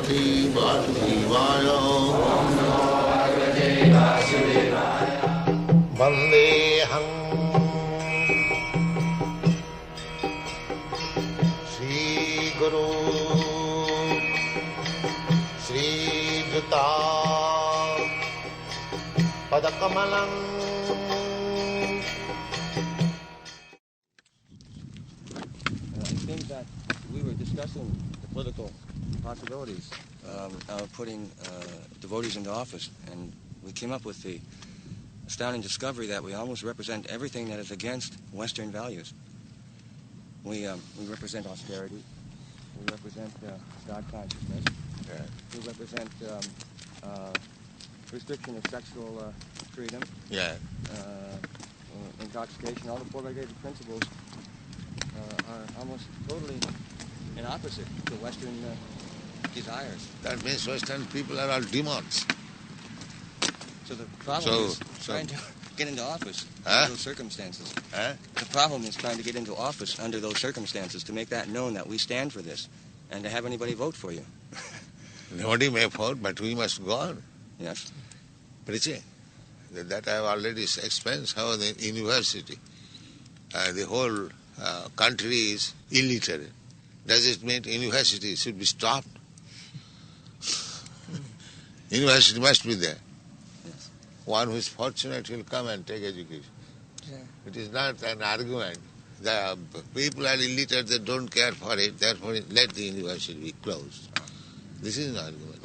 Bhagavate Vasudevaya. Vandeham Shri Guru Shri Juta Padakamalam. It seems that we were discussing the political possibilities of putting devotees into office, and we came up with the astounding discovery that we almost represent everything that is against Western values. We represent austerity, we represent God consciousness, we represent restriction of sexual freedom, intoxication. All the four-legged principles are almost totally in opposite to Western desires. That means Western people are all demons. So the problem is trying to get into office under those circumstances. The problem is trying to get into office under those circumstances, to make that known that we stand for this, and to have anybody vote for you. Nobody may vote, but we must go on. Yes. Preaching. That I have already explained how the university, the whole country is illiterate. Does it mean university should be stopped? University must be there. Yes. One who is fortunate will come and take education. Yeah. It is not an argument. The people are illiterate, they don't care for it, therefore let the university be closed. This is an argument.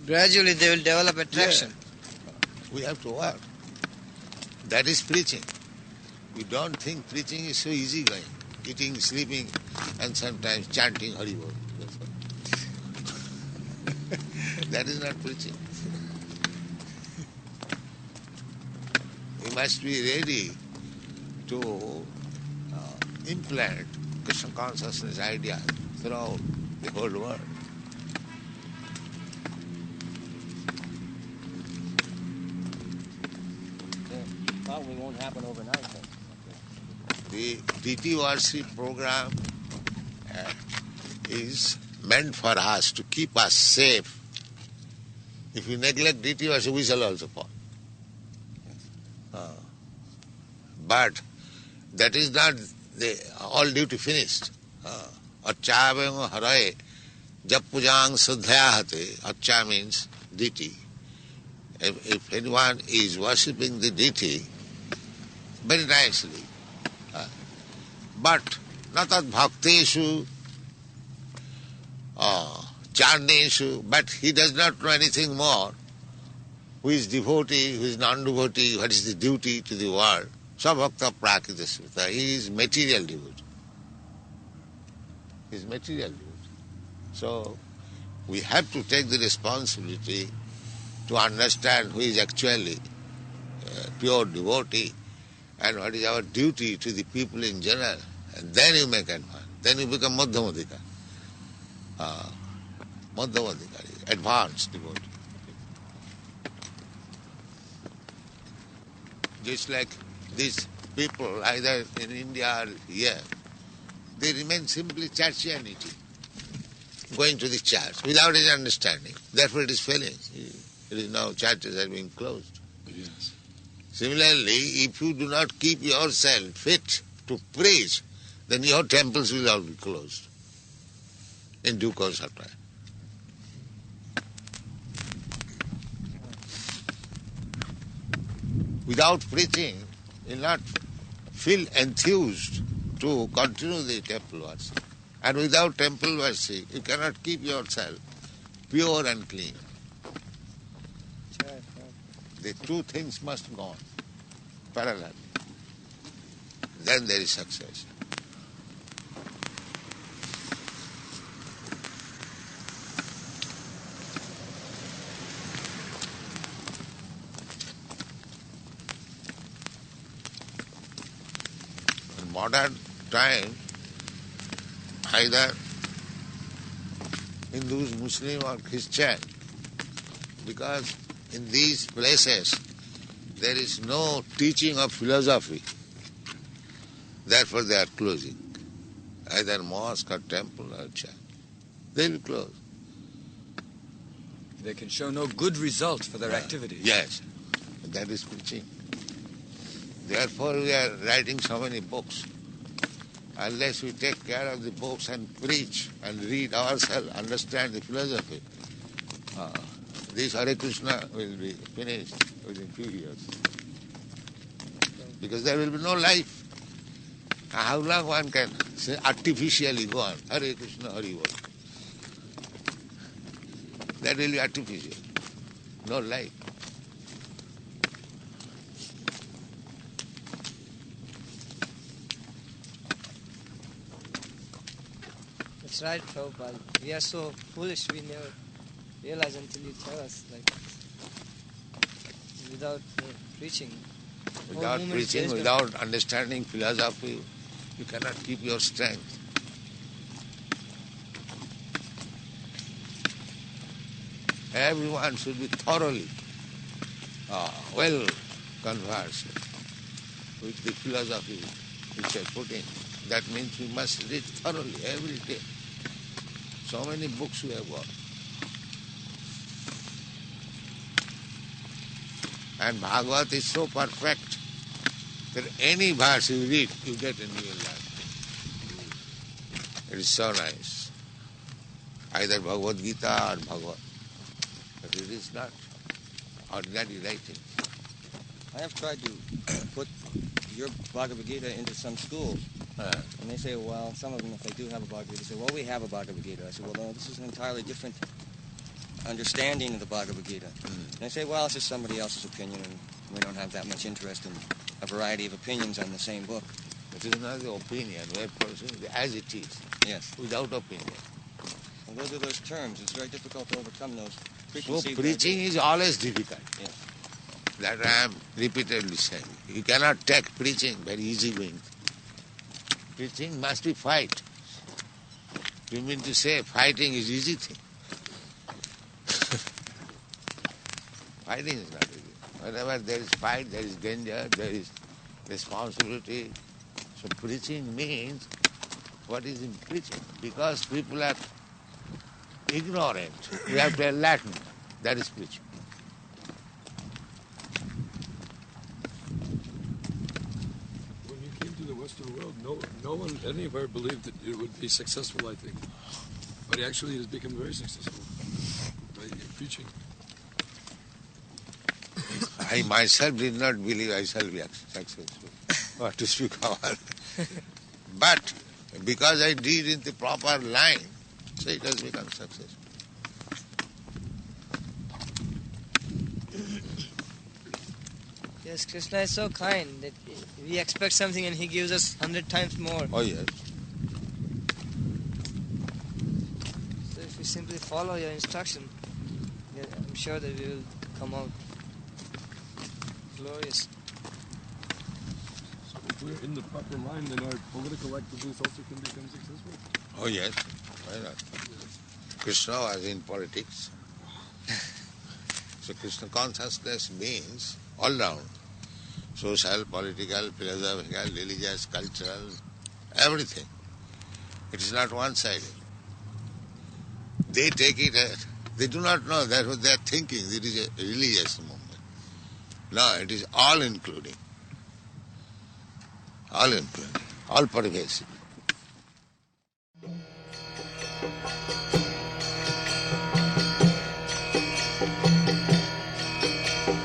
Gradually they will develop attraction. Yeah. We have to work. That is preaching. We don't think preaching is so easy going. Eating, sleeping, and sometimes chanting Hari Bol. That is not preaching. We must be ready to implant Krishna consciousness idea throughout the whole world. Probably won't happen overnight. The deity worship program is meant for us to keep us safe. If we neglect deity worship, we shall also fall. But that is not all duty finished. Acchāvaṁ haraye jap pujāṁ saddhyāhate. Accha means deity. If anyone is worshipping the deity very nicely, but natat bhakteshu, charneshu, but he does not know anything more. Who is devotee, who is non-devotee, what is the duty to the world? Sabhakta prakita smita. He is material devotee. He is material devotee. So we have to take the responsibility to understand who is actually pure devotee and what is our duty to the people in general. And then you make advance. Then you become Madhyamadikari. Madhyamadikari, advanced devotee. Just like these people, either in India or here, they remain simply churchianity, going to the church without any understanding. Therefore it is failing. It is now churches are being closed. Yes. Similarly, if you do not keep yourself fit to preach, then your temples will all be closed in due course of time. Without preaching, you will not feel enthused to continue the temple worship. And without temple worship, you cannot keep yourself pure and clean. The two things must go on parallel. Then there is success. In modern time, either Hindus, Muslim or Christian, because in these places there is no teaching of philosophy. Therefore they are closing. Either mosque or temple or church. They will close. They can show no good result for their activities. Yes, that is preaching. Therefore we are writing so many books. Unless we take care of the books and preach and read ourselves, understand the philosophy, this Hare Krishna will be finished within few years. Because there will be no life. How long one can say artificially go on, Hare Krishna, Hare Bol. That will be artificial. No life. That's right, Prabhupada. We are so foolish, we never realize until you tell us. Like, without preaching. Without preaching, without understanding philosophy, you cannot keep your strength. Everyone should be thoroughly well conversed with the philosophy which I put in. That means we must read thoroughly every day. So many books we have got. And Bhagavad is so perfect that any verse you read, you get a new life. It is so nice. Either Bhagavad-gita or Bhagavad. But it is not ordinary writing. I have tried to put your Bhagavad-gita into some schools. And they say, well, some of them, if they do have a Bhagavad-gita, they say, well, we have a Bhagavad-gita. I say, well, no, this is an entirely different understanding of the Bhagavad-gita. And they say, well, it's just somebody else's opinion, and we don't have that much interest in a variety of opinions on the same book. It is not the opinion, we are pursuing as it is, Yes. without opinion. And those are those terms. It's very difficult to overcome those So preconceived preaching ideas. is always difficult. Yes. That I am repeatedly saying. You cannot take preaching very easy going. Preaching must be fight. You mean to say fighting is easy thing? Fighting is not easy. Whenever there is fight, there is danger, there is responsibility. So preaching means, what is in preaching? Because people are ignorant. You have to enlighten them. That is preaching. When you came to the Western world, no one anywhere believed that it would be successful, I think. But actually it has become very successful by preaching. I myself did not believe I shall be successful. What to speak about. But because I did in the proper line, so it has become successful. Yes, Krishna is so kind that we expect something and he gives us 100 times more. Oh yes. So if we simply follow your instruction, then I'm sure that we will come out glorious. So if we're in the proper line, then our political activities also can become successful. Oh yes. Why not? Krishna was in politics. So Krishna consciousness means all round. Social, political, philosophical, religious, cultural, everything. It is not one-sided. They take it as, they do not know that what they are thinking, it is a religious movement. No, it is all including. All including. All pervasive.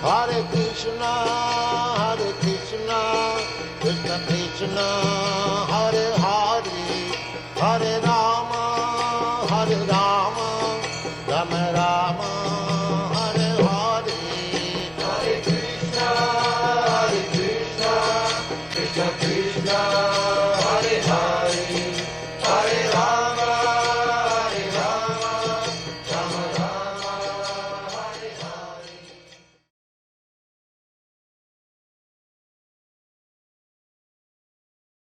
Hare Krishna, Krishna Krishna,